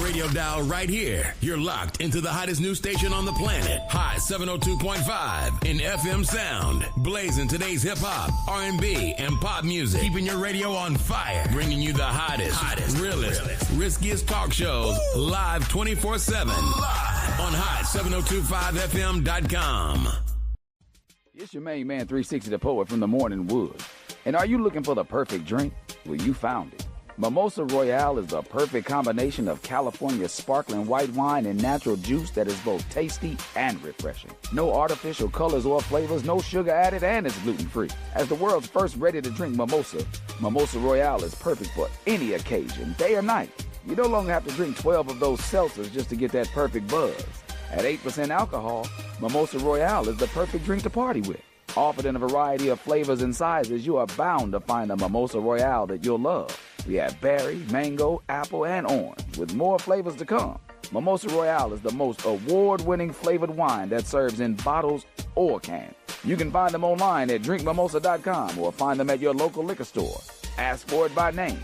radio dial right here. You're locked into the hottest news station on the planet. Hot 702.5 in FM sound. Blazing today's hip hop, R&B, and pop music. Keeping your radio on fire. Bringing you the hottest, realest, riskiest talk shows live 24/7 on hot7025fm.com. It's your main man, 360 the Poet from the Morning Wood. And are you looking for the perfect drink? Well, you found it. Mimosa Royale is the perfect combination of California sparkling white wine and natural juice that is both tasty and refreshing. No artificial colors or flavors, no sugar added, and it's gluten-free. As the world's first ready-to-drink mimosa, Mimosa Royale is perfect for any occasion, day or night. You no longer have to drink 12 of those seltzers just to get that perfect buzz. At 8% alcohol, Mimosa Royale is the perfect drink to party with. Offered in a variety of flavors and sizes, you are bound to find a Mimosa Royale that you'll love. We have berry, mango, apple, and orange, with more flavors to come. Mimosa Royale is the most award-winning flavored wine that serves in bottles or cans. You can find them online at drinkmimosa.com or find them at your local liquor store. Ask for it by name.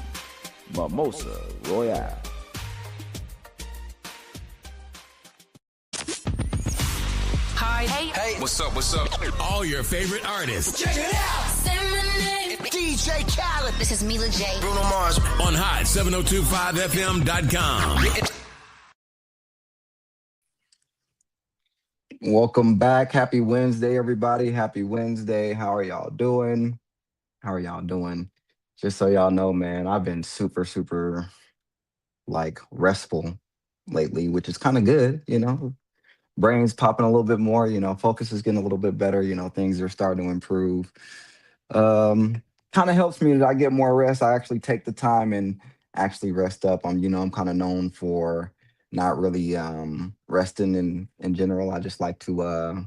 Mimosa Royale. Hi. Hey. What's up? All your favorite artists. Check it out. Say my name. DJ Khaled. This is Mila J. Bruno Mars. On hot7025fm.com. Welcome back. Happy Wednesday, everybody. Happy Wednesday. How are y'all doing? Just so y'all know, man, I've been super, restful lately, which is kind of good, Brain's popping a little bit more, focus is getting a little bit better, things are starting to improve. Kind of helps me that I get more rest. I actually take the time and actually rest up. I'm kind of known for not really resting in general. I just like to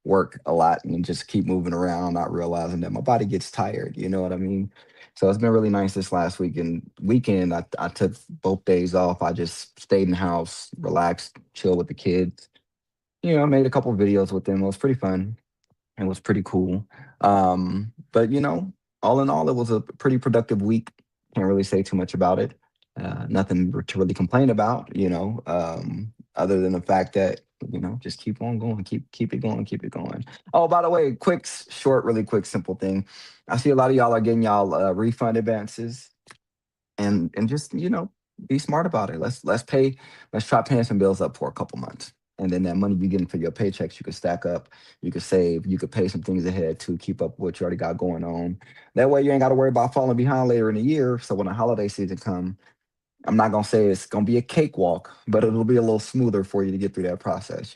work a lot and just keep moving around, not realizing that my body gets tired, you know what I mean? So it's been really nice this last weekend. I took both days off. I just stayed in the house, relaxed, chill with the kids. I made a couple of videos with them. It was pretty fun. It was pretty cool. But all in all, it was a pretty productive week. Can't really say too much about it. Nothing to really complain about, other than the fact that, just keep on going, keep it going. Oh, by the way, really quick, simple thing. I see a lot of y'all are getting y'all refund advances, and just be smart about it. Let's try paying some bills up for a couple months, and then that money you're getting for your paychecks, you could stack up, you could save, you could pay some things ahead to keep up with what you already got going on. That way you ain't got to worry about falling behind later in the year. So when the holiday season come, I'm not going to say it's going to be a cakewalk, but it'll be a little smoother for you to get through that process,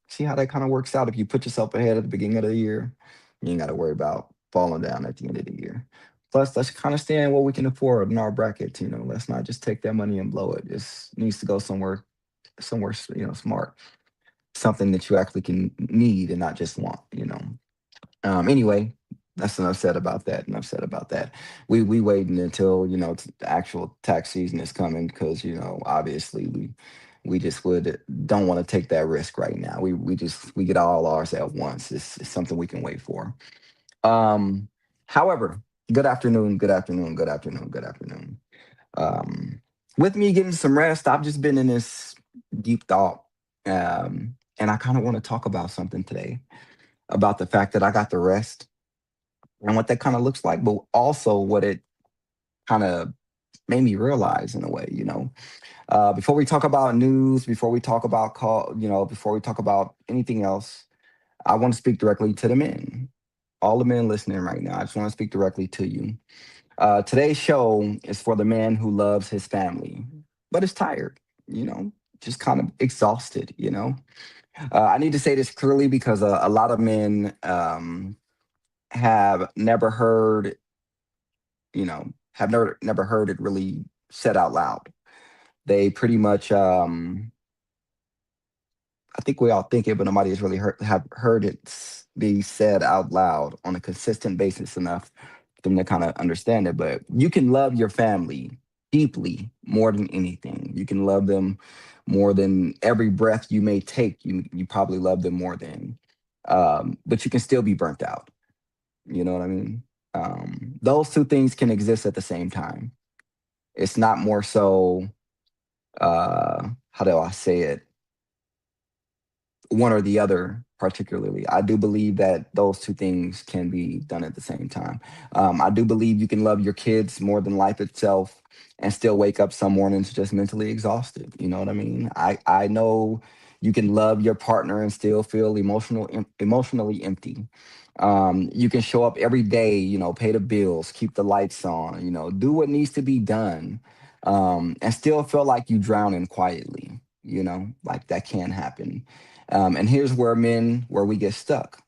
See how that kind of works out. If you put yourself ahead at the beginning of the year, you ain't got to worry about falling down at the end of the year. Plus, let's kind of stay in what we can afford in our bracket, Let's not just take that money and blow it. It needs to go somewhere, smart. Something that you actually can need and not just want, Anyway, that's enough said about that. We waiting until the actual tax season is coming because obviously we just don't want to take that risk right now. We get all ours at once. It's something we can wait for. However, good afternoon. With me getting some rest, I've just been in this deep thought, and I kind of want to talk about something today about the fact that I got the rest and what that kind of looks like, but also what it kind of made me realize in a way, before we talk about news, before we talk about before we talk about anything else, I want to speak directly to the men, all the men listening right now. I just want to speak directly to you. Today's show is for the man who loves his family, but is tired, just kind of exhausted, I need to say this clearly because a lot of men, have never heard it really said out loud. They pretty much, I think we all think it, but nobody has really have heard it be said out loud on a consistent basis enough for them to kind of understand it. But you can love your family deeply more than anything. You can love them more than every breath you may take. You probably love them more than, but you can still be burnt out. You know what I mean? Those two things can exist at the same time. It's not more so how do I say it? One or the other particularly. I do believe that those two things can be done at the same time. I do believe you can love your kids more than life itself and still wake up some mornings just mentally exhausted. You know what I mean? I know you can love your partner and still feel emotionally empty. You can show up every day, pay the bills, keep the lights on, do what needs to be done, and still feel like you drowning quietly. Like that can happen. And here's where we get stuck.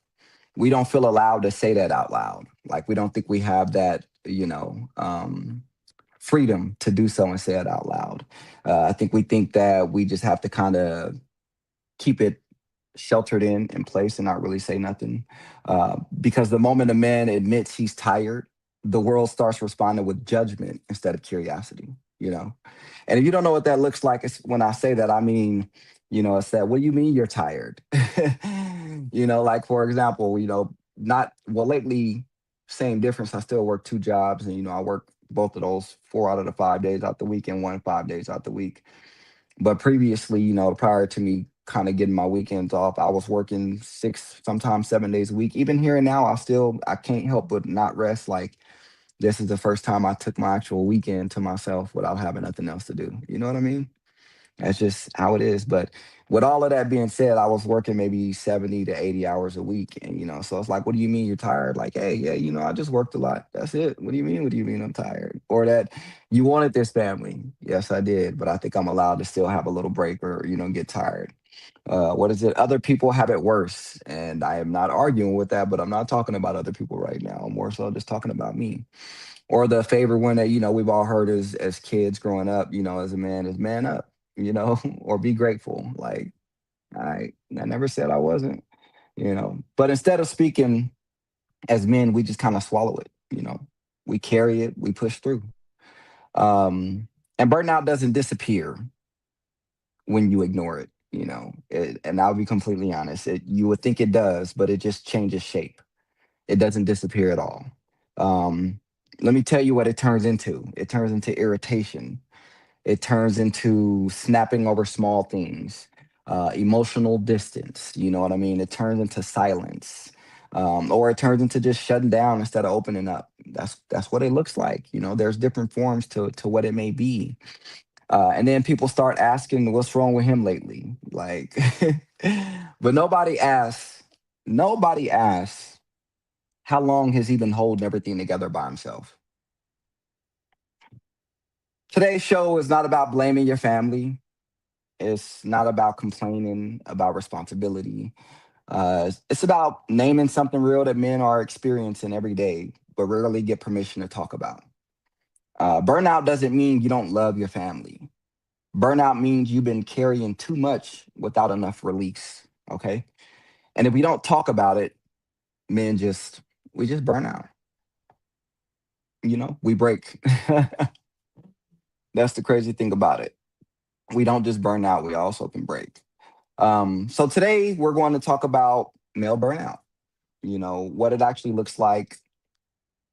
We don't feel allowed to say that out loud. Like we don't think we have that, freedom to do so and say it out loud. I think we think that we just have to kind of keep it sheltered in place and not really say nothing. Because the moment a man admits he's tired, the world starts responding with judgment instead of curiosity. You know, and if you don't know what that looks like, it's when I say that, I mean, it's that, what do you mean you're tired? Like for example, not well lately, same difference. I still work two jobs and I work both of those 4 out of the 5 days out the week and one 5 days out the week. But previously, prior to me kind of getting my weekends off, I was working 6, sometimes 7 days a week. Even here and now, I can't help but not rest. Like this is the first time I took my actual weekend to myself without having nothing else to do. You know what I mean? That's just how it is. But with all of that being said, I was working maybe 70 to 80 hours a week. And, so it's like, what do you mean you're tired? Like, hey, yeah, I just worked a lot. That's it. What do you mean? What do you mean I'm tired? Or that you wanted this family. Yes, I did. But I think I'm allowed to still have a little break or, get tired. What is it? Other people have it worse. And I am not arguing with that, but I'm not talking about other people right now. I'm more so just talking about me. Or the favorite one that, we've all heard as kids growing up, as a man is man up, or be grateful. Like I never said I wasn't, But instead of speaking as men, we just kind of swallow it. We carry it, we push through. Um, and burnout doesn't disappear when you ignore it. And I'll be completely honest, you would think it does, but it just changes shape. It doesn't disappear at all. Um, Let me tell you what it turns into. It turns into irritation. It turns into snapping over small things, emotional distance. You know what I mean? It turns into silence, or it turns into just shutting down instead of opening up. That's what it looks like. There's different forms to what it may be. And then people start asking, "What's wrong with him lately?" Like, but nobody asks, how long has he been holding everything together by himself? Today's show is not about blaming your family. It's not about complaining about responsibility. It's about naming something real that men are experiencing every day, but rarely get permission to talk about. Burnout doesn't mean you don't love your family. Burnout means you've been carrying too much without enough release. Okay. And if we don't talk about it, men we just burn out. We break. That's the crazy thing about it. We don't just burn out, we also can break. So today we're going to talk about male burnout, what it actually looks like,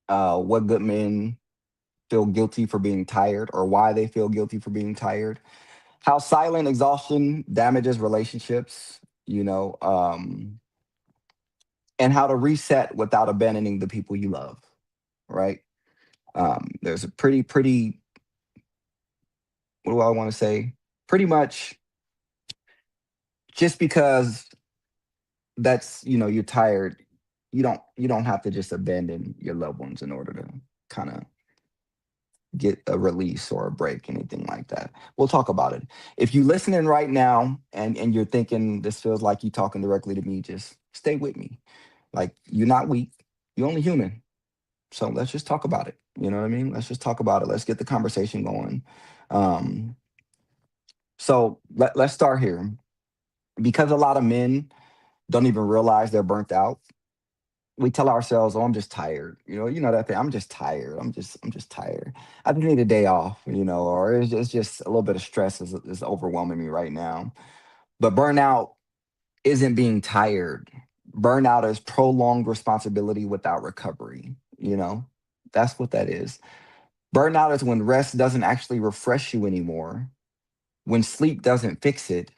what good men feel guilty for being tired or why they feel guilty for being tired, how silent exhaustion damages relationships, and how to reset without abandoning the people you love, right? There's a pretty, what do I want to say? Pretty much just because you're tired, you don't have to just abandon your loved ones in order to kind of get a release or a break, anything like that. We'll talk about it. If you listening right now and you're thinking this feels like you talking directly to me, just stay with me. Like, you're not weak, you're only human. So let's just talk about it. You know what I mean? Let's just talk about it. Let's get the conversation going. um let's start here. Because a lot of men don't even realize they're burnt out, we tell ourselves, "Oh, I'm just tired." That thing. I'm just tired. I'm just tired. I just need a day off. Or it's just a little bit of stress is overwhelming me right now. But burnout isn't being tired. Burnout is prolonged responsibility without recovery. That's what that is. Burnout is when rest doesn't actually refresh you anymore. when sleep doesn't fix it,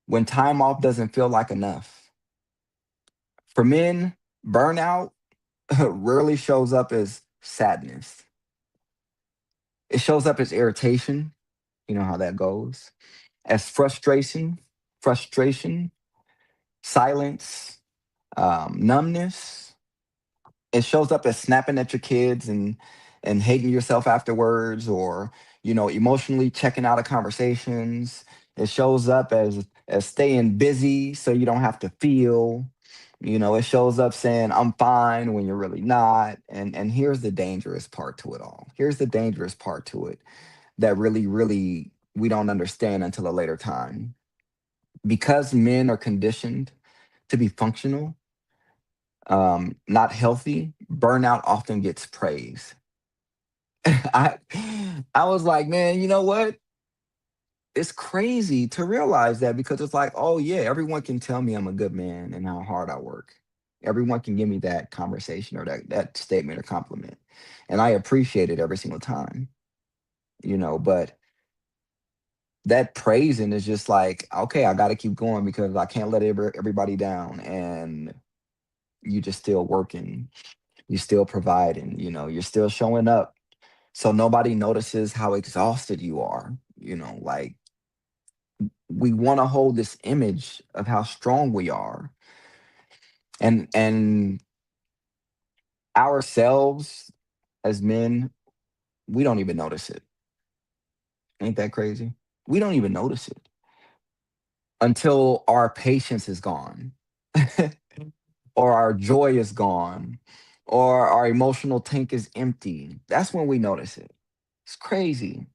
when time off doesn't feel like enough. For men, burnout rarely shows up as sadness. It shows up as irritation. You know how that goes. As frustration, silence, numbness. It shows up as snapping at your kids and hating yourself afterwards, or emotionally checking out of conversations. It shows up as staying busy so you don't have to feel. It shows up saying I'm fine when you're really not. And here's the dangerous part to it all. Here's the dangerous part to it that really we don't understand until a later time. Because men are conditioned to be functional, not healthy, burnout often gets praise. I I was like, man, you know what? It's crazy to realize that, because it's like, oh yeah, everyone can tell me I'm a good man and how hard I work. Everyone can give me that conversation or that statement or compliment. And I appreciate it every single time, but that praising is just like, okay, I got to keep going because I can't let everybody down. And you just still working, you still providing, you're still showing up. So nobody notices how exhausted you are. Like, we want to hold this image of how strong we are, and ourselves as men, we don't even notice it. Ain't that crazy? We don't even notice it until our patience is gone, or our joy is gone, or our emotional tank is empty. That's when we notice it. It's crazy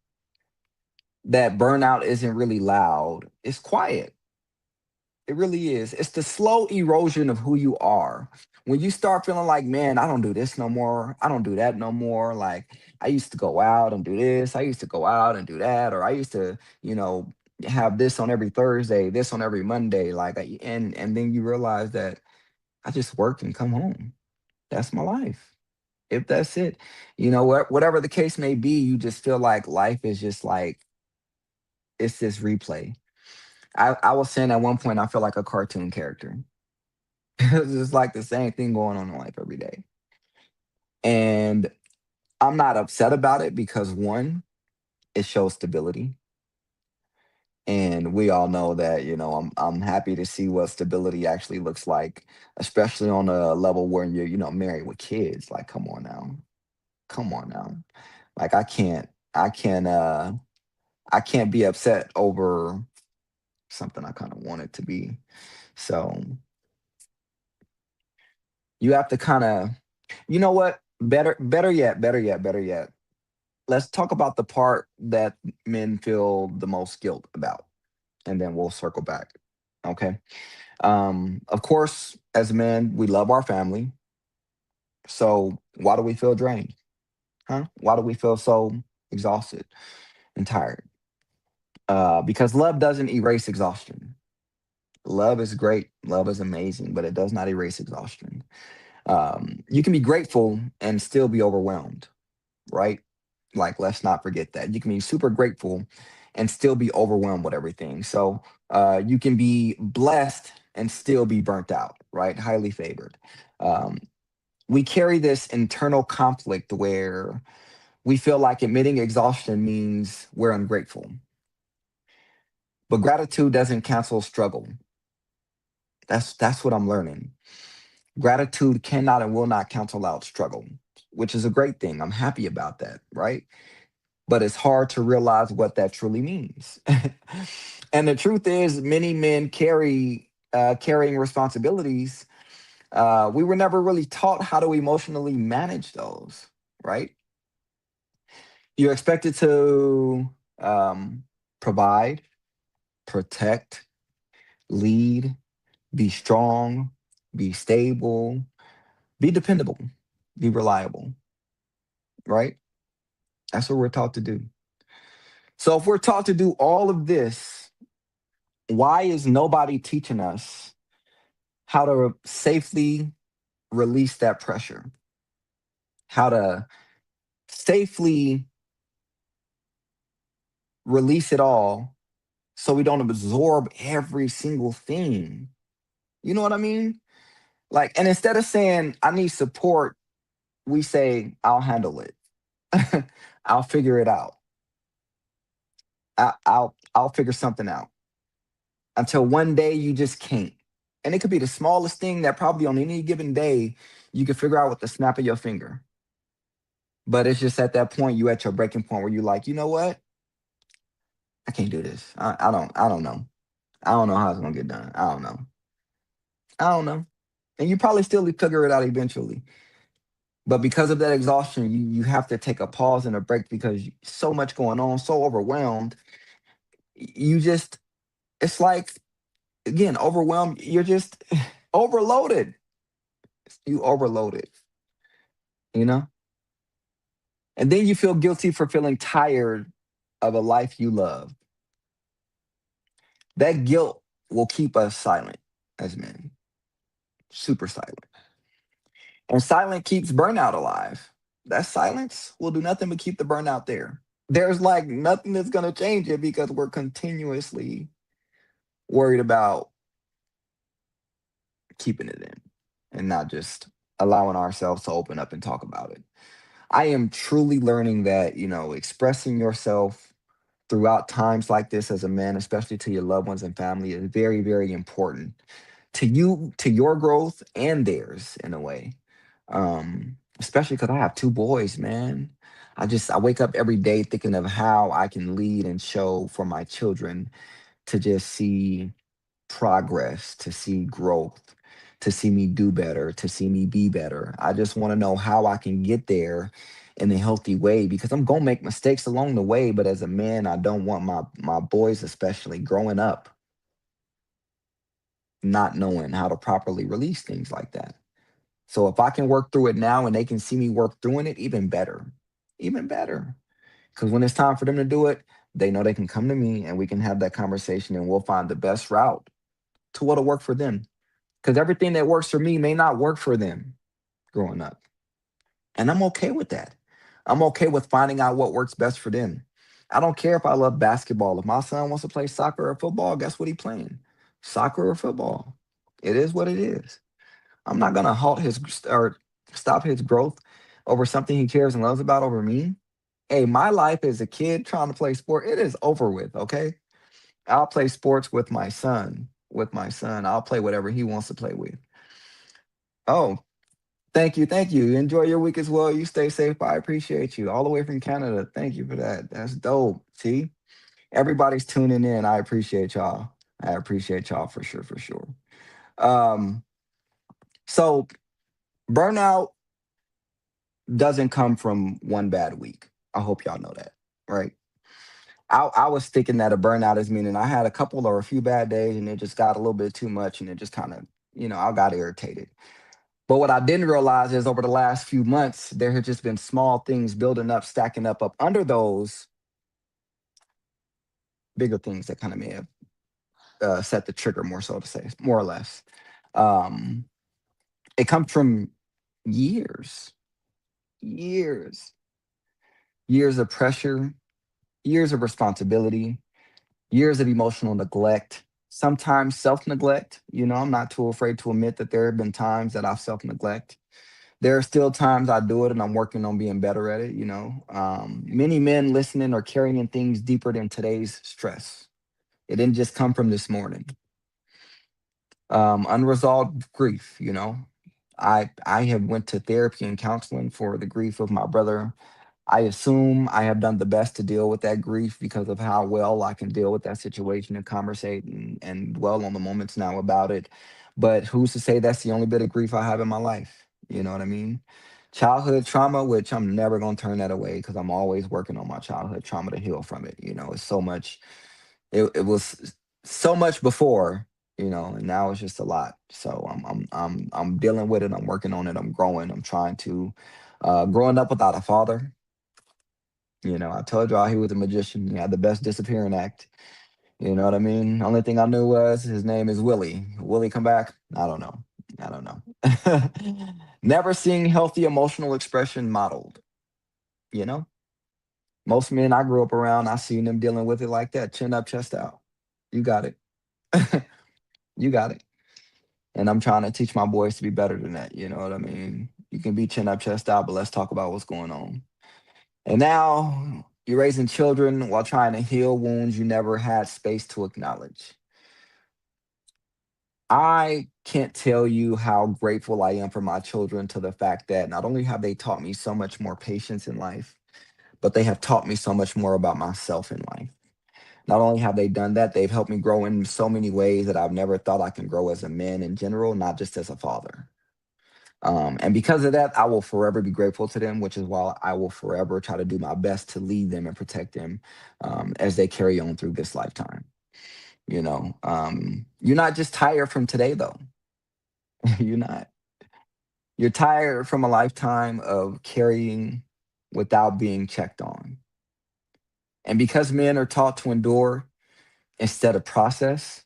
that burnout isn't really loud. It's quiet. It really is. It's the slow erosion of who you are. When you start feeling like, man, I don't do this no more. I don't do that no more. Like, I used to go out and do this. I used to go out and do that. Or I used to, have this on every Thursday, this on every Monday. Like, and then you realize that I just work and come home. That's my life. If that's it, whatever the case may be, you just feel like life is just like, it's this replay. I was saying at one point, I feel like a cartoon character. It's just like the same thing going on in life every day. And I'm not upset about it because, one, it shows stability. And we all know that, I'm happy to see what stability actually looks like, especially on a level where you're, married with kids. Like, come on now. Come on now. Like, I can't be upset over something I kind of want it to be. So you have to kind of, you know what? Better yet. Let's talk about the part that men feel the most guilt about, and then we'll circle back. Okay. Of course, as men, we love our family. So why do we feel drained? Huh? Why do we feel so exhausted and tired? Because love doesn't erase exhaustion. Love is great. Love is amazing, but it does not erase exhaustion. You can be grateful and still be overwhelmed, right? Like, let's not forget that. You can be super grateful and still be overwhelmed with everything. So you can be blessed and still be burnt out, right? Highly favored. Um, we carry this internal conflict where we feel like admitting exhaustion means we're ungrateful. But gratitude doesn't cancel struggle. That's what I'm learning. Gratitude cannot and will not cancel out struggle, which is a great thing. I'm happy about that, right? But it's hard to realize what that truly means. And the truth is, many men carrying responsibilities. We were never really taught how to emotionally manage those, right? You're expected to provide, protect, lead, be strong, be stable, be dependable, be reliable, right? That's what we're taught to do. So if we're taught to do all of this, why is nobody teaching us how to safely release that pressure? How to safely release it all so we don't absorb every single thing. You know what I mean? Like, and instead of saying, I need support, we say, I'll handle it. I'll figure it out. I'll figure something out until one day you just can't. And it could be the smallest thing that probably on any given day you can figure out with the snap of your finger. But it's just at that point you at your breaking point where you're like, you know what? I can't do this. I don't know. I don't know how it's gonna get done. I don't know. I don't know. And you probably still figure it out eventually. But because of that exhaustion, you have to take a pause and a break because so much going on, so overwhelmed. You just it's like again overwhelmed. You're just overloaded. You overloaded. You know, and then you feel guilty for feeling tired of a life you love. That guilt will keep us silent as men, super silent. And silent keeps burnout alive. That silence will do nothing but keep the burnout there. There's like nothing that's going to change it because we're continuously worried about keeping it in and not just allowing ourselves to open up and talk about it. I am truly learning that, expressing yourself throughout times like this as a man, especially to your loved ones and family, is very, very important to you, to your growth and theirs in a way. Especially because I have two boys, man. I wake up every day thinking of how I can lead and show for my children to just see progress, to see growth, to see me do better, to see me be better. I just want to know how I can get there in a healthy way because I'm gonna make mistakes along the way. But as a man, I don't want my boys, especially growing up, not knowing how to properly release things like that. So if I can work through it now and they can see me work through it, even better, even better. Because when it's time for them to do it, they know they can come to me and we can have that conversation and we'll find the best route to what'll work for them. Because everything that works for me may not work for them growing up. And I'm okay with that. I'm okay with finding out what works best for them. I don't care if I love basketball. If my son wants to play soccer or football, guess what he's playing? Soccer or football. It is what it is. I'm not gonna halt his or stop his growth over something he cares and loves about over me. Hey, my life as a kid trying to play sport, it is over with, okay? I'll play sports with my son. With my son. I'll play whatever he wants to play with. Oh, thank you, thank you. Enjoy your week as well. You stay safe. I appreciate you. All the way from Canada. Thank you for that. That's dope. See? Everybody's tuning in. I appreciate y'all. I appreciate y'all for sure, for sure. Um, so burnout doesn't come from one bad week. I hope y'all know that, right? I was thinking that a burnout is meaning I had a couple or a few bad days and it just got a little bit too much and it just kind of, I got irritated. But what I didn't realize is over the last few months, there have just been small things building up, stacking up under those bigger things that kind of may have set the trigger, more so to say, more or less. Um, it comes from years, years, years of pressure, years of responsibility, years of emotional neglect, sometimes self neglect. I'm not too afraid to admit that there have been times that I've self neglect. There are still times I do it and I'm working on being better at it. Many men listening are carrying things deeper than today's stress. It didn't just come from this morning. Unresolved grief. I have went to therapy and counseling for the grief of my brother. I assume I have done the best to deal with that grief because of how well I can deal with that situation and conversate and dwell on the moments now about it. But who's to say that's the only bit of grief I have in my life? You know what I mean? Childhood trauma, which I'm never going to turn that away because I'm always working on my childhood trauma to heal from it. It's so much, it was so much before, and now it's just a lot. So I'm dealing with it. I'm working on it. I'm growing. I'm trying to, growing up without a father. I told y'all he was a magician. He had the best disappearing act. You know what I mean? Only thing I knew was his name is Willie. Will he come back? I don't know. I don't know. Never seeing healthy emotional expression modeled. You know, most men I grew up around, I seen them dealing with it like that, chin up, chest out. You got it. You got it. And I'm trying to teach my boys to be better than that. You know what I mean? You can be chin up, chest out, but let's talk about what's going on. And now you're raising children while trying to heal wounds you never had space to acknowledge. I can't tell you how grateful I am for my children to the fact that not only have they taught me so much more patience in life, but they have taught me so much more about myself in life. Not only have they done that, they've helped me grow in so many ways that I've never thought I can grow as a man in general, not just as a father. And because of that, I will forever be grateful to them, which is why I will forever try to do my best to lead them and protect them as they carry on through this lifetime. You're not just tired from today, though. You're not. You're tired from a lifetime of carrying without being checked on. And because men are taught to endure instead of process,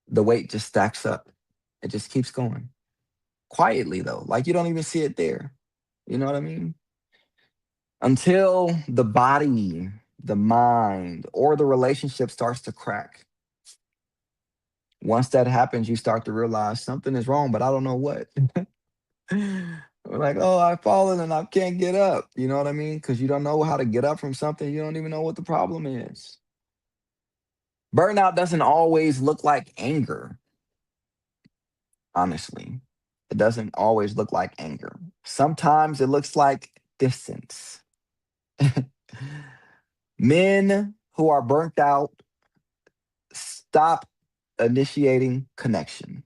the weight just stacks up. It just keeps going quietly, though. Like you don't even see it there. You know what I mean? Until the body, the mind, or the relationship starts to crack. Once that happens, you start to realize something is wrong, but I don't know what. We're like, oh, I've fallen and I can't get up. You know what I mean? Because you don't know how to get up from something. You don't even know what the problem is. Burnout doesn't always look like anger, honestly. It doesn't always look like anger. Sometimes it looks like distance. Men who are burnt out stop initiating connection.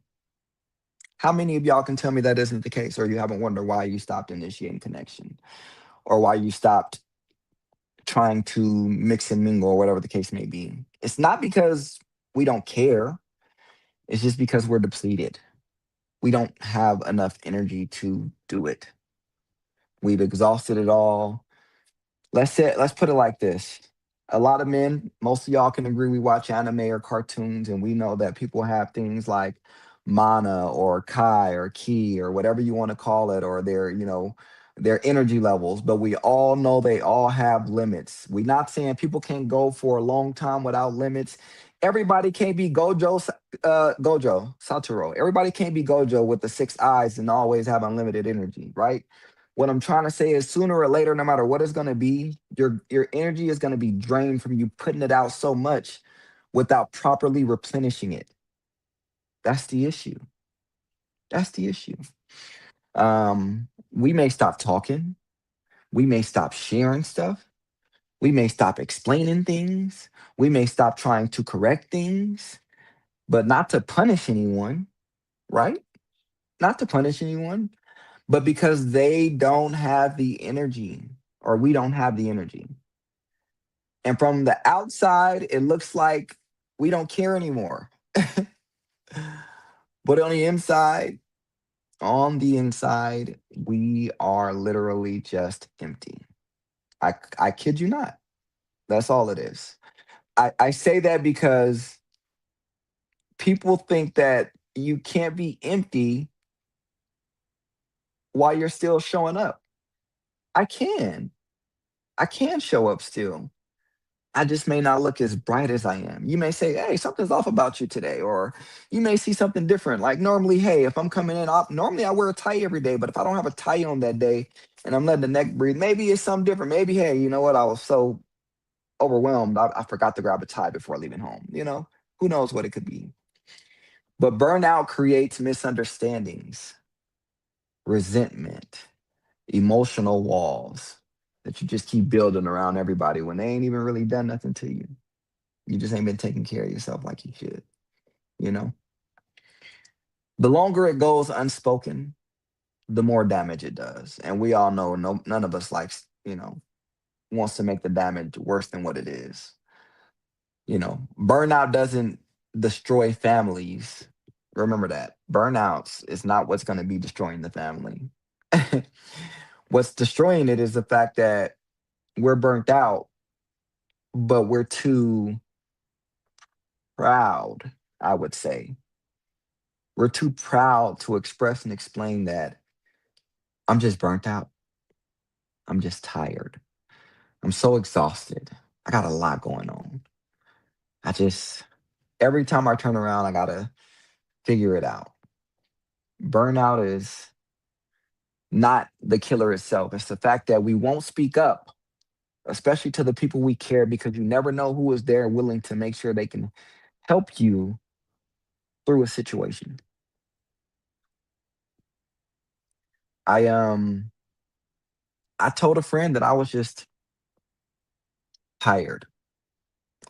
How many of y'all can tell me that isn't the case, or you haven't wondered why you stopped initiating connection, or why you stopped trying to mix and mingle, or whatever the case may be? It's not because we don't care, it's just because we're depleted. We don't have enough energy to do it. We've exhausted it all. Let's put it like this. A lot of men, most of y'all can agree, we watch anime or cartoons, and we know that people have things like mana or kai or ki or whatever you want to call it, or their energy levels. But we all know they all have limits. We're not saying people can't go for a long time without limits. Everybody can't be Gojo Satoru. Everybody can't be Gojo with the six eyes and always have unlimited energy, right? What I'm trying to say is sooner or later, no matter what it's going to be, your energy is going to be drained from you putting it out so much without properly replenishing it. That's the issue. That's the issue. We may stop talking. We may stop sharing stuff. We may stop explaining things. We may stop trying to correct things, but not to punish anyone, right? Not to punish anyone, but because they don't have the energy, or we don't have the energy. And from the outside, it looks like we don't care anymore. But on the inside, we are literally just empty. I kid you not. That's all it is. I say that because people think that you can't be empty while you're still showing up. I can. I can show up still. I just may not look as bright as I am. You may say, hey, something's off about you today. Or you may see something different. Like normally, hey, if I'm coming in, normally I wear a tie every day. But if I don't have a tie on that day and I'm letting the neck breathe, maybe it's something different. Maybe, hey, you know what? I was so overwhelmed. I forgot to grab a tie before leaving home. Who knows what it could be. But burnout creates misunderstandings, resentment, emotional walls that you just keep building around everybody when they ain't even really done nothing to you. You just ain't been taking care of yourself like you should, you know? The longer it goes unspoken, the more damage it does. And we all know none of us likes, wants to make the damage worse than what it is. Burnout doesn't destroy families. Remember that. Burnouts is not what's going to be destroying the family. What's destroying it is the fact that we're burnt out, but we're too proud, I would say. We're too proud to express and explain that I'm just burnt out. I'm just tired. I'm so exhausted. I got a lot going on. I just Every time I turn around, I gotta figure it out. Burnout is not the killer itself. It's the fact that we won't speak up, especially to the people we care, because you never know who is there willing to make sure they can help you through a situation. I I told a friend that I was just tired.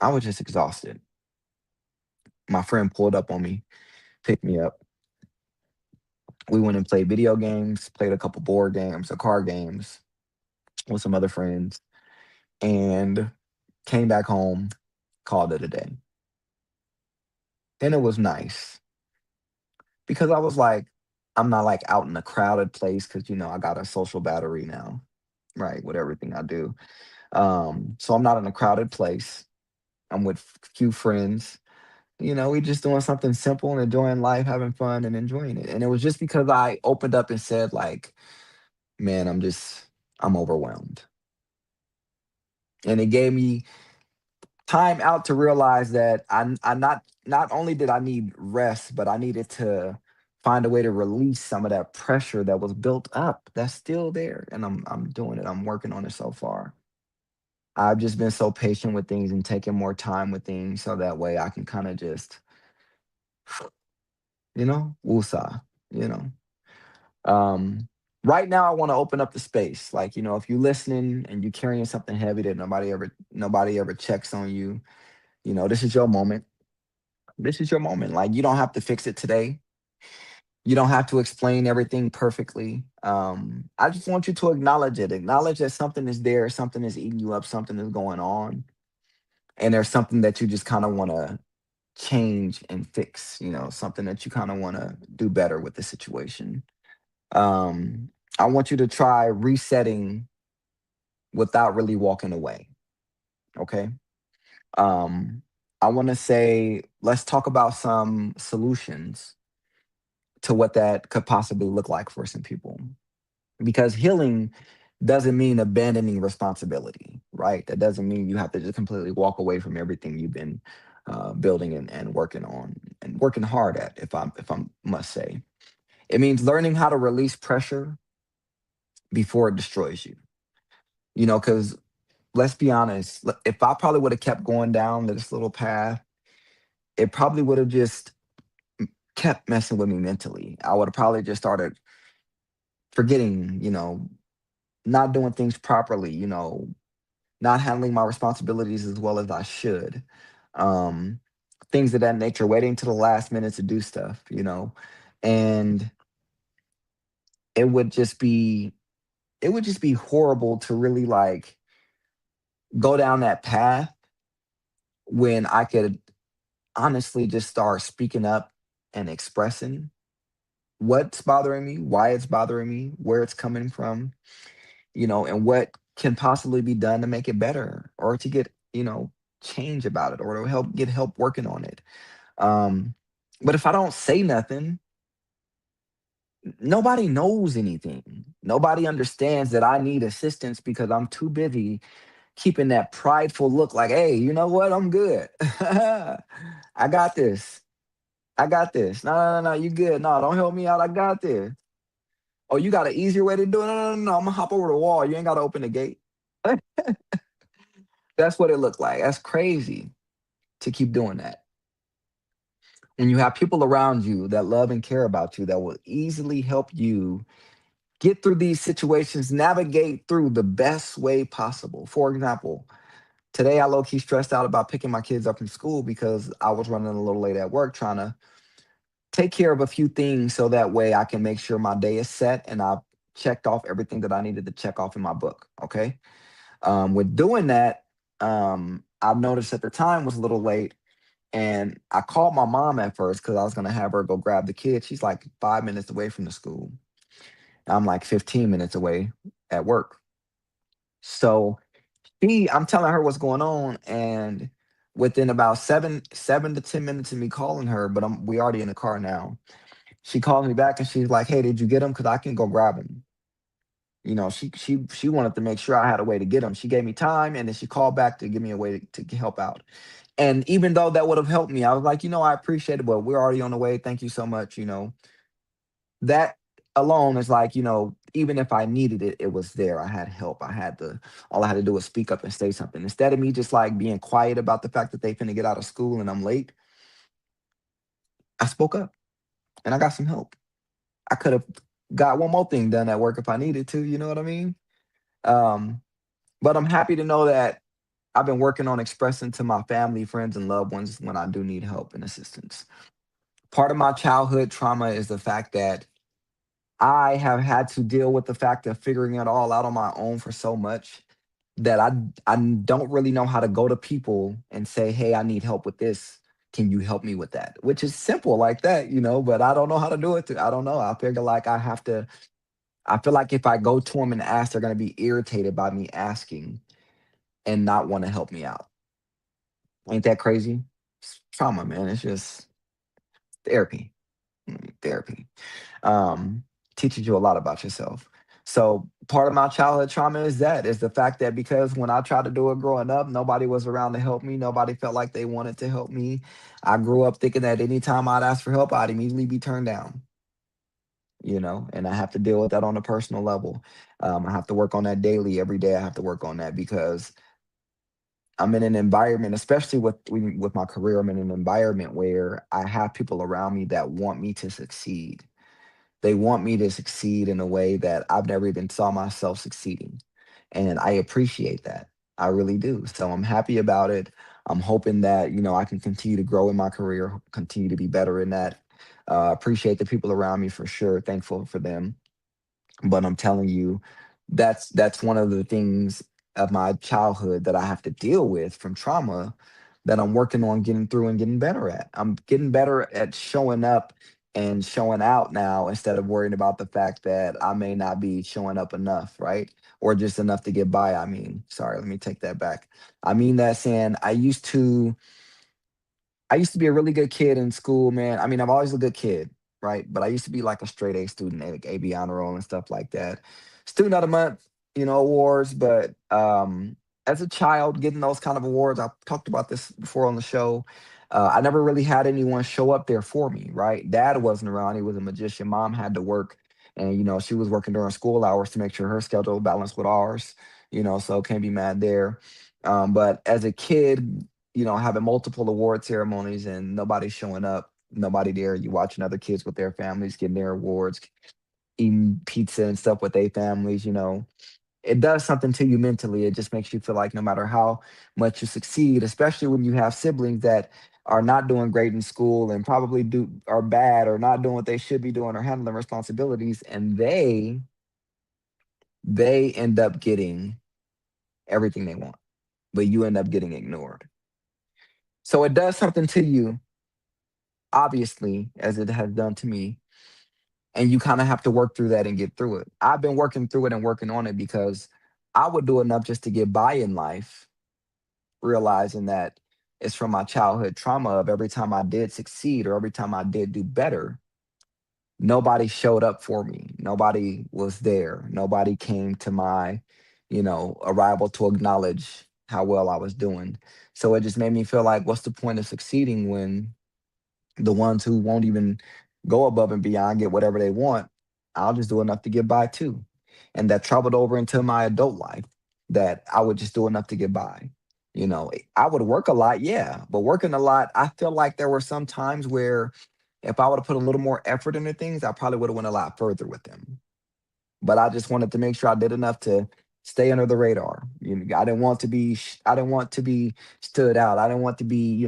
I was just exhausted. My friend pulled up on me, picked me up. We went and played video games, played a couple board games or card games with some other friends, and came back home, called it a day. And it was nice because I was like, I'm not like out in a crowded place because I got a social battery now, right? With everything I do. So I'm not in a crowded place. I'm with few friends. We just doing something simple and enjoying life, having fun and enjoying it. And it was just because I opened up and said, like, man, I'm overwhelmed. And it gave me time out to realize that I not only did I need rest, but I needed to find a way to release some of that pressure that was built up that's still there. And I'm doing it. I'm working on it so far. I've just been so patient with things and taking more time with things so that way I can kind of just, woosah, you know. Um, right now I want to open up the space. Like, if you're listening and you're carrying something heavy that nobody ever checks on you, this is your moment. This is your moment. Like, you don't have to fix it today. You don't have to explain everything perfectly. I just want you to acknowledge it. Acknowledge that something is there, something is eating you up, something is going on, and there's something that you just kind of want to change and fix. Something that you kind of want to do better with the situation. I want you to try resetting without really walking away. Okay. Um, I want to say, let's talk about some solutions to what that could possibly look like for some people. Because healing doesn't mean abandoning responsibility, right? That doesn't mean you have to just completely walk away from everything you've been building and working on and working hard at, if I must say. It means learning how to release pressure before it destroys you. Because let's be honest, if I probably would have kept going down this little path, it probably would have just kept messing with me mentally. I would have probably just started forgetting, not doing things properly, not handling my responsibilities as well as I should. Um, Things of that nature, waiting to the last minute to do stuff, and it would just be horrible to really like go down that path when I could honestly just start speaking up and expressing what's bothering me, why it's bothering me, where it's coming from, and what can possibly be done to make it better or to get, change about it or to get help working on it. Um, but if I don't say nothing, nobody knows anything. Nobody understands that I need assistance because I'm too busy keeping that prideful look like, hey, you know what? I'm good. I got this. I got this. No, no, no, no, you good. No, don't help me out. I got this. Oh, you got an easier way to do it? No, no, no, no. I'm gonna hop over the wall. You ain't gotta open the gate. That's what it looked like. That's crazy to keep doing that. When you have people around you that love and care about you that will easily help you get through these situations, navigate through the best way possible. For example, today I low key stressed out about picking my kids up from school because I was running a little late at work trying to take care of a few things so that way I can make sure my day is set and I've checked off everything that I needed to check off in my book. Okay. With doing that, I've noticed that the time was a little late. And I called my mom at first because I was gonna have her go grab the kid. She's like 5 minutes away from the school. I'm like 15 minutes away at work. So I'm telling her what's going on, and within about 7 to 10 minutes of me calling her, but we already in the car now. She called me back and she's like, "Hey, did you get him? Because I can go grab him." She wanted to make sure I had a way to get him. She gave me time, and then she called back to give me a way to help out. And even though that would have helped me, I was like, I appreciate it, but we're already on the way. Thank you so much. That alone is like, even if I needed it, it was there. I had help. All I had to do was speak up and say something. Instead of me just like being quiet about the fact that they finna get out of school and I'm late, I spoke up and I got some help. I could have got one more thing done at work if I needed to, you know what I mean? Um, but I'm happy to know that I've been working on expressing to my family, friends, and loved ones when I do need help and assistance. Part of my childhood trauma is the fact that I have had to deal with the fact of figuring it all out on my own for so much that I don't really know how to go to people and say, "Hey, I need help with this. Can you help me with that?" Which is simple like that, but I don't know how to do it. I don't know. I figure like I feel like if I go to them and ask, they're gonna be irritated by me asking and not want to help me out. Ain't that crazy? It's trauma, man. It's just therapy. Therapy. um, Teaches you a lot about yourself. So part of my childhood trauma is the fact that because when I tried to do it growing up, nobody was around to help me. Nobody felt like they wanted to help me. I grew up thinking that anytime I'd ask for help, I'd immediately be turned down. And I have to deal with that on a personal level. I have to work on that daily, every day. I have to work on that because I'm in an environment, especially with my career. I'm in an environment where I have people around me that want me to succeed. They want me to succeed in a way that I've never even saw myself succeeding. And I appreciate that. I really do. So I'm happy about it. I'm hoping that, I can continue to grow in my career, continue to be better in that. Appreciate the people around me for sure. Thankful for them. But I'm telling you, that's one of the things of my childhood that I have to deal with from trauma that I'm working on getting through and getting better at. I'm getting better at showing up and showing out now instead of worrying about the fact that I may not be showing up enough, right? Or just enough to get by. I mean, sorry, let me take that back. I mean that saying I used to be a really good kid in school, man. I mean, I'm always a good kid, right? But I used to be like a straight A student, like AB honor roll and stuff like that. Student of the month, awards. But as a child, getting those kind of awards, I've talked about this before on the show. I never really had anyone show up there for me, right? Dad wasn't around; he was a magician. Mom had to work, and she was working during school hours to make sure her schedule balanced with ours. So can't be mad there. But as a kid, having multiple award ceremonies and nobody showing up, nobody there. You watching other kids with their families getting their awards, eating pizza and stuff with their families. It does something to you mentally. It just makes you feel like no matter how much you succeed, especially when you have siblings that are not doing great in school and probably do are bad or not doing what they should be doing or handling responsibilities, and they end up getting everything they want, but you end up getting ignored. So it does something to you, obviously, as it has done to me. And you kind of have to work through that and get through it. I've been working through it and working on it because I would do enough just to get by in life, realizing that it's from my childhood trauma of every time I did succeed or every time I did do better, nobody showed up for me. Nobody was there. Nobody came to my, arrival to acknowledge how well I was doing. So it just made me feel like, what's the point of succeeding when the ones who won't even go above and beyond get whatever they want, I'll just do enough to get by too. And that traveled over into my adult life that I would just do enough to get by. I would work a lot, yeah, but working a lot, I feel like there were some times where if I would have put a little more effort into things, I probably would have went a lot further with them. But I just wanted to make sure I did enough to stay under the radar. I didn't want to be stood out. I didn't want to be,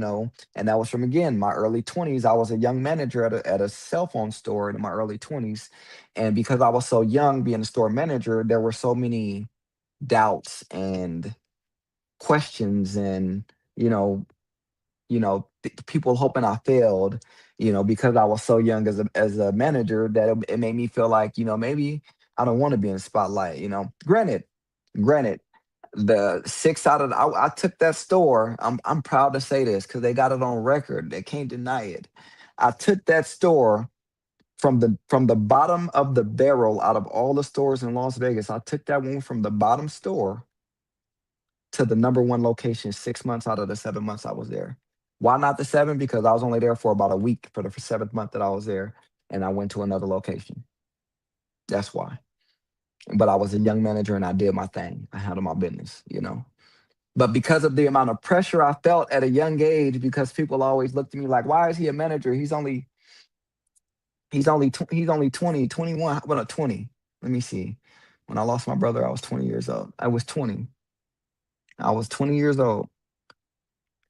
and that was from again my early 20s. I was a young manager at a cell phone store in my early 20s. And because I was so young being a store manager, there were so many doubts and questions and, you know, people hoping I failed, because I was so young as a manager that it made me feel like, maybe I don't want to be in the spotlight. Granted, the six out of I took that store. I'm proud to say this because they got it on record. They can't deny it. I took that store from the bottom of the barrel out of all the stores in Las Vegas. I took that one from the bottom store to the number one location 6 months out of the 7 months I was there. Why not the seven? Because I was only there for about a week for the seventh month that I was there, and I went to another location. That's why. But I was a young manager and I did my thing. I handled my business. But because of the amount of pressure I felt at a young age, because people always looked at me like, why is he a manager? He's only 20, 21. Well, no, 20. Let me see. When I lost my brother, I was 20 years old. I was 20. I was 20 years old.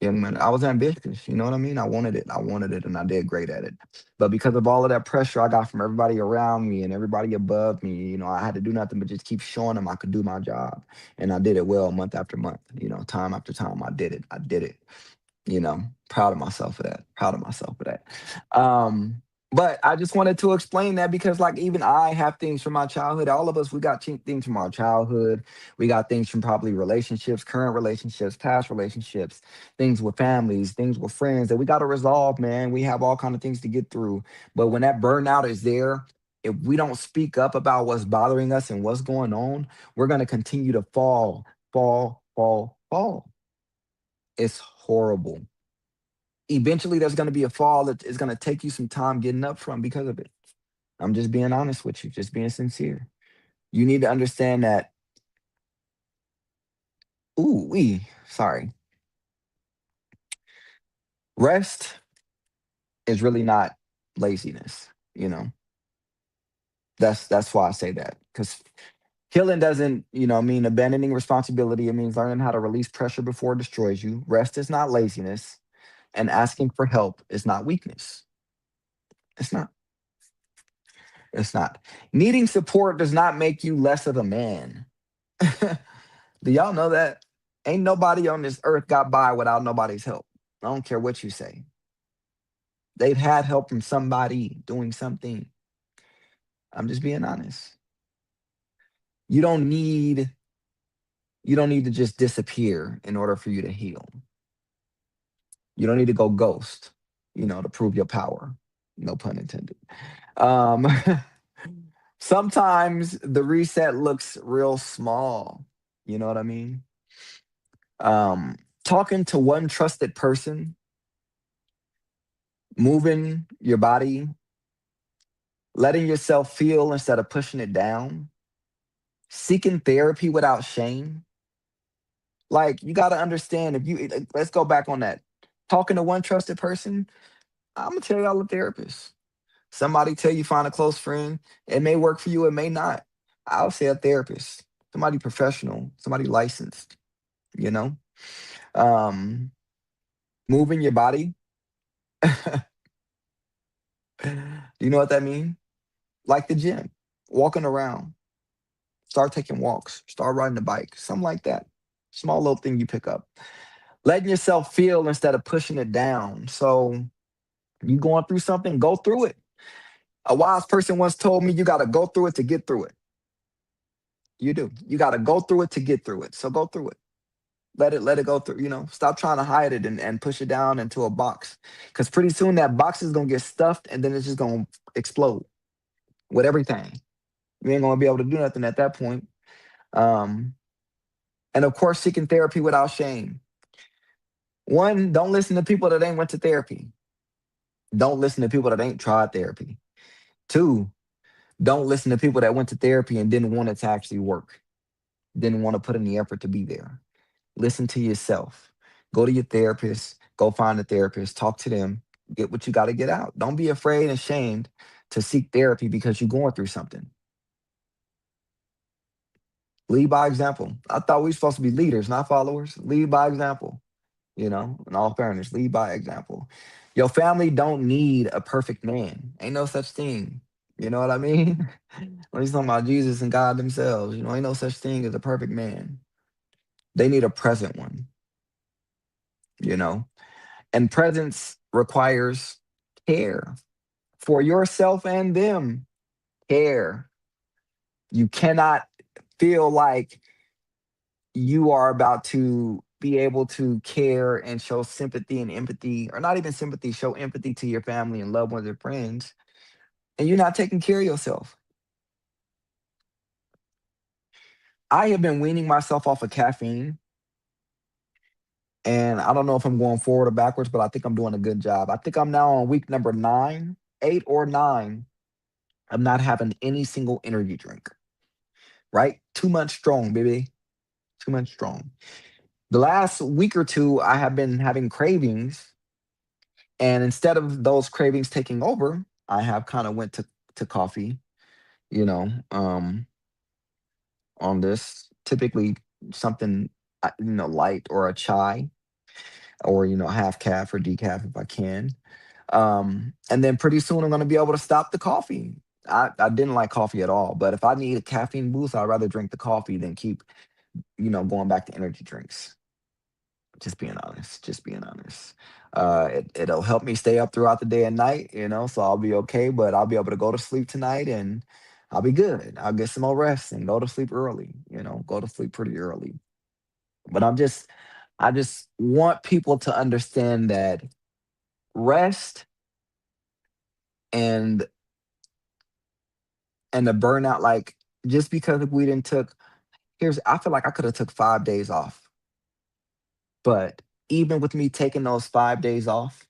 Young man, I was ambitious. You know what I mean? I wanted it. I wanted it, and I did great at it. But because of all of that pressure I got from everybody around me and everybody above me, I had to do nothing but just keep showing them I could do my job, and I did it well month after month. Time after time, I did it. I did it. Proud of myself for that. Proud of myself for that. Um, but I just wanted to explain that because, like, even I have things from my childhood. All of us, we got things from our childhood. We got things from probably relationships, current relationships, past relationships, things with families, things with friends that we got to resolve, man. We have all kind of things to get through. But when that burnout is there, if we don't speak up about what's bothering us and what's going on, we're going to continue to fall, fall, fall, fall. It's horrible. Eventually, there's going to be a fall that is going to take you some time getting up from because of it. I'm just being honest with you, just being sincere. You need to understand that, sorry, rest is really not laziness. You know, that's why I say that because healing doesn't, mean abandoning responsibility. It means learning how to release pressure before it destroys you. Rest is not laziness, and asking for help is not weakness. It's not. It's not. Needing support does not make you less of a man. Do y'all know that? Ain't nobody on this earth got by without nobody's help. I don't care what you say. They've had help from somebody doing something. I'm just being honest. You don't need you don't need to just disappear in order for you to heal. You don't need to go ghost, to prove your power. No pun intended. Um Sometimes the reset looks real small. You know what I mean? Talking to one trusted person, moving your body, letting yourself feel instead of pushing it down, seeking therapy without shame. Like, you got to understand, if you let's go back on that. Talking to one trusted person, I'm gonna tell y'all a therapist. Somebody tell you find a close friend. It may work for you, it may not. I'll say a therapist, somebody professional, somebody licensed, you know? Um, moving your body. You know what that means? Like the gym, walking around, start taking walks, start riding a bike, something like that. Small little thing you pick up. Letting yourself feel instead of pushing it down. So you going through something, go through it. A wise person once told me you got to go through it to get through it. You do. You got to go through it to get through it. So go through it. Let it go through. Stop trying to hide it and push it down into a box. Because pretty soon that box is gonna get stuffed and then it's just gonna explode with everything. You ain't gonna be able to do nothing at that point. Um, and of course, seeking therapy without shame. One, don't listen to people that ain't went to therapy. Don't listen to people that ain't tried therapy. Two, don't listen to people that went to therapy and didn't want it to actually work, didn't want to put in the effort to be there. Listen to yourself. Go to your therapist, go find a therapist, talk to them, get what you got to get out. Don't be afraid and ashamed to seek therapy because you're going through something. Lead by example. I thought we were supposed to be leaders, not followers. Lead by example. In all fairness, lead by example. Your family don't need a perfect man. Ain't no such thing. You know what I mean? When he's talking about Jesus and God themselves, ain't no such thing as a perfect man. They need a present one, you know? And presence requires care for yourself and them. Care. You cannot feel like you are about to be able to care and show sympathy and empathy, or not even sympathy, show empathy to your family and loved ones and friends, and you're not taking care of yourself. I have been weaning myself off of caffeine And I don't know if I'm going forward or backwards, but I think I'm doing a good job. I think I'm now on week number 9, 8 or 9. I'm not having any single energy drink, right? 2 months strong, baby. 2 months strong. The last week or two, I have been having cravings, and instead of those cravings taking over, I have kind of went to coffee, you know, on this. Typically something light or a chai or half calf or decaf if I can. And then pretty soon I'm going to be able to stop the coffee. I didn't like coffee at all, but if I need a caffeine boost, I'd rather drink the coffee than keep going back to energy drinks. Just being honest, just being honest. It'll help me stay up throughout the day and night, so I'll be okay, but I'll be able to go to sleep tonight and I'll be good. I'll get some more rest and go to sleep early, go to sleep pretty early. But I just want people to understand that rest and the burnout, like, just because if we didn't took here's I feel like I could have took 5 days off, but even with me taking those 5 days off,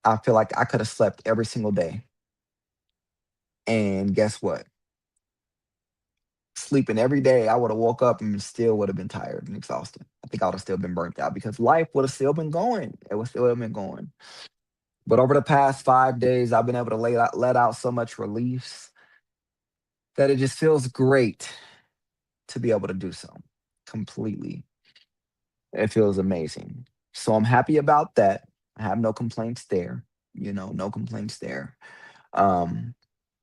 I feel like I could have slept every single day. And guess what? Sleeping every day, I would have woke up and still would have been tired and exhausted. I think I would have still been burnt out because life would have still been going. It would still have been going. But over the past 5 days, I've been able to let out so much relief that it just feels great to be able to do so completely. It feels amazing. So I'm happy about that. I have no complaints there, no complaints there. Um,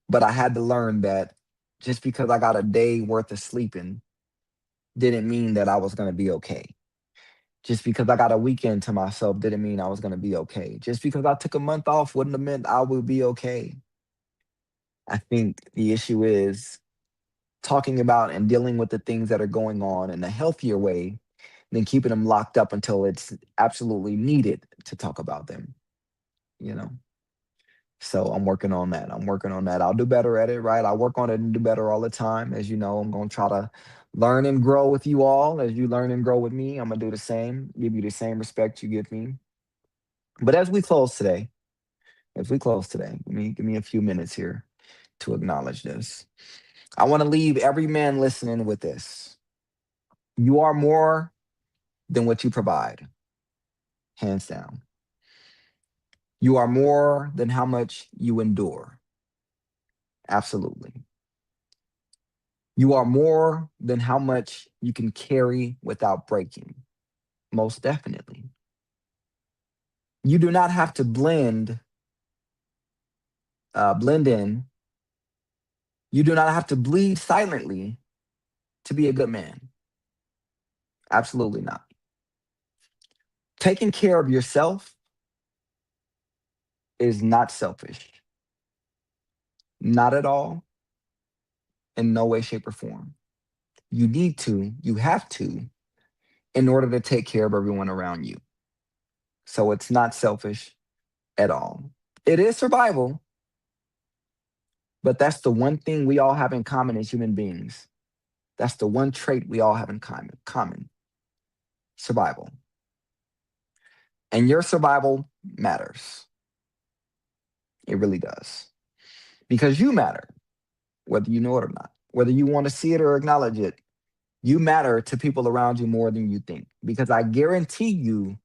but I had to learn that just because I got a day worth of sleeping didn't mean that I was going to be okay. Just because I got a weekend to myself didn't mean I was going to be okay. Just because I took a month off wouldn't have meant I would be okay. I think the issue is talking about and dealing with the things that are going on in a healthier way than keeping them locked up until it's absolutely needed to talk about them, you know? So I'm working on that. I'm working on that. I'll do better at it, right? I work on it and do better all the time. As you know, I'm going to try to learn and grow with you all. As you learn and grow with me, I'm going to do the same, give you the same respect you give me. But as we close today, give me a few minutes here to acknowledge this. I want to leave every man listening with this. You are more than what you provide, hands down. You are more than how much you endure. Absolutely. You are more than how much you can carry without breaking. Most definitely. You do not have to blend in. You do not have to bleed silently to be a good man. Absolutely not. Taking care of yourself is not selfish. Not at all, in no way, shape, or form. You have to, in order to take care of everyone around you. So it's not selfish at all. It is survival, but that's the one thing we all have in common as human beings. That's the one trait we all have in common, survival. And your survival matters. It really does. Because you matter, whether you know it or not, whether you want to see it or acknowledge it. You matter to people around you more than you think. Because I guarantee you,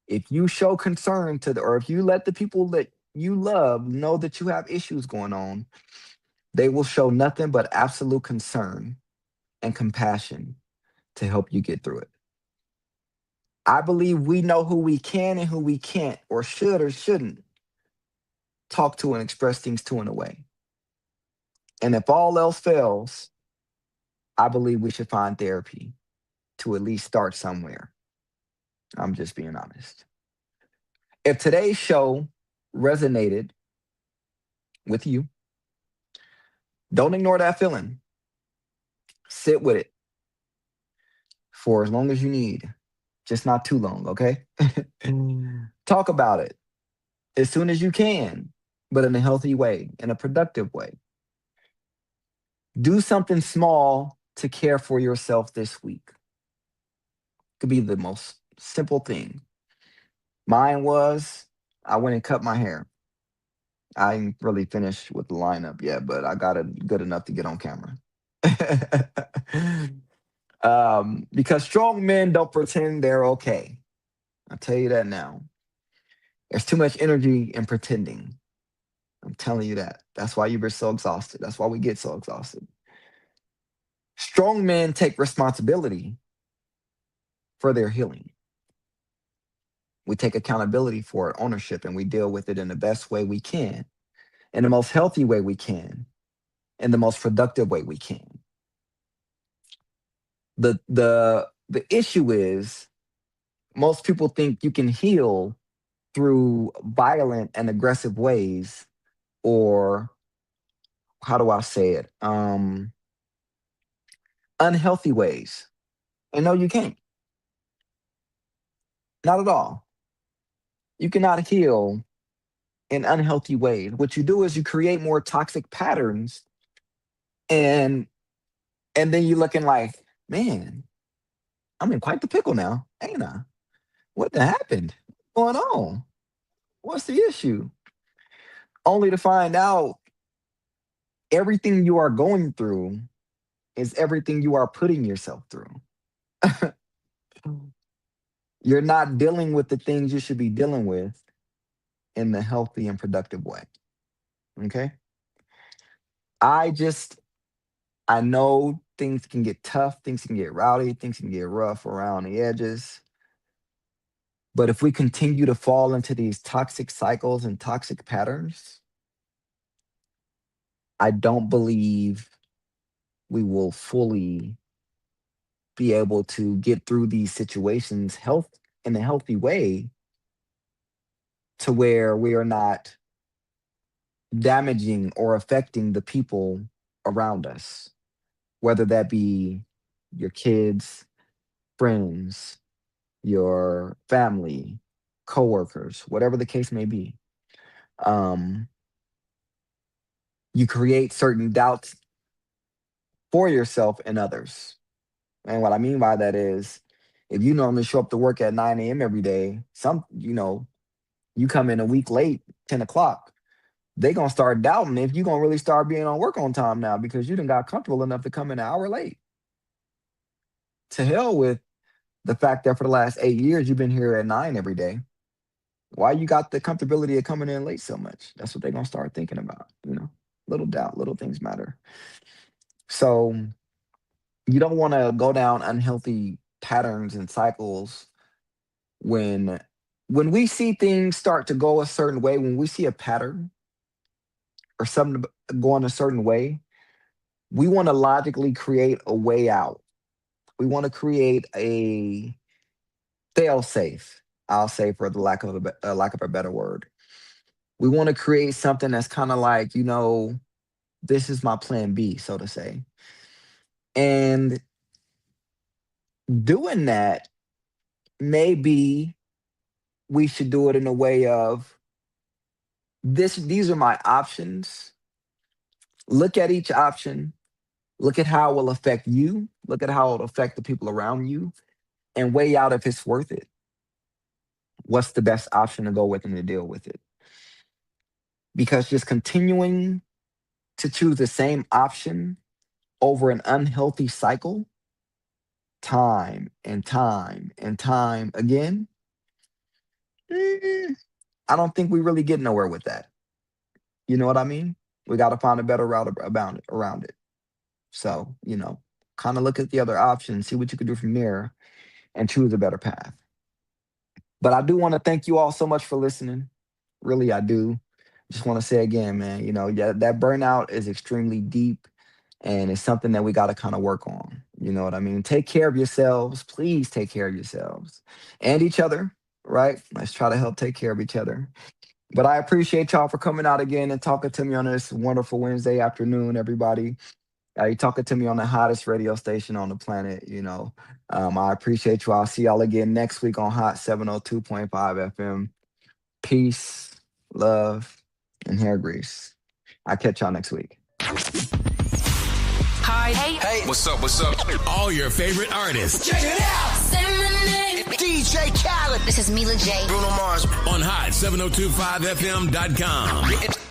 if you show concern or if you let the people that you love know that you have issues going on, they will show nothing but absolute concern and compassion to help you get through it. I believe we know who we can and who we can't, or should or shouldn't talk to and express things to in a way. And if all else fails, I believe we should find therapy to at least start somewhere. I'm just being honest. If today's show resonated with you, don't ignore that feeling. Sit with it for as long as you need, just not too long, okay? Talk about it as soon as you can, but in a healthy way, in a productive way. Do something small to care for yourself this week. Could be the most Simple thing. Mine was I went and cut my hair. I ain't really finished with the lineup yet, but I got it good enough to get on camera. Because strong men don't pretend they're okay. I'll tell you that now. There's too much energy in pretending. I'm telling you that. That's why you're so exhausted. That's why we get so exhausted. Strong men take responsibility for their healing. We take accountability for it, ownership, and we deal with it in the best way we can, in the most healthy way we can, in the most productive way we can. The issue is most people think you can heal through violent and aggressive ways, or how do I say it? Unhealthy ways. And no, you can't. Not at all. You cannot heal in unhealthy ways. What you do is you create more toxic patterns, and then you're looking like, man, I'm in quite the pickle now, ain't I? What happened? What's going on? What's the issue? Only to find out everything you are going through is everything you are putting yourself through. You're not dealing with the things you should be dealing with in the healthy and productive way. Okay? I know things can get tough, things can get rowdy, things can get rough around the edges. But if we continue to fall into these toxic cycles and toxic patterns, I don't believe we will fully be able to get through these situations in a healthy way, to where we are not damaging or affecting the people around us, whether that be your kids, friends, your family, coworkers, whatever the case may be. You create certain doubts for yourself and others. And what I mean by that is, if you normally show up to work at 9 a.m. every day, you come in a week late, 10 o'clock, they gonna start doubting if you gonna really start being on work on time now, because you done got comfortable enough to come in an hour late. To hell with the fact that for the last 8 years you've been here at 9 every day. Why you got the comfortability of coming in late so much? That's what they're gonna start thinking about. Little doubt, little things matter. So you don't want to go down unhealthy patterns and cycles when we see things start to go a certain way. When we see a pattern or something going a certain way, we want to logically create a way out. We want to create a fail safe, I'll say, for the lack of a better word. We want to create something that's kind of like, this is my plan B, so to say. And doing that, maybe we should do it in a way of these are my options. Look at each option. Look at how it will affect you. Look at how it'll affect the people around you, and weigh out if it's worth it. What's the best option to go with and to deal with it? Because just continuing to choose the same option over an unhealthy cycle, time and time and time again, I don't think we really get nowhere with that. You know what I mean? We got to find a better route around it. So, kind of look at the other options, see what you can do from there, and choose a better path. But I do want to thank you all so much for listening. Really, I do. Just want to say again, man, that burnout is extremely deep, and it's something that we got to kind of work on. You know what I mean? Take care of yourselves. Please take care of yourselves and each other, right? Let's try to help take care of each other. But I appreciate y'all for coming out again and talking to me on this wonderful Wednesday afternoon, everybody. You're talking to me on the hottest radio station on the planet, I appreciate you. I'll see y'all again next week on Hot 702.5 FM. Peace, love, and hair grease. I'll catch y'all next week. Hi. Hey. What's up? All your favorite artists. Check it out. Say my name. DJ This is Mila J. Bruno Mars. On hot 7025fm.com.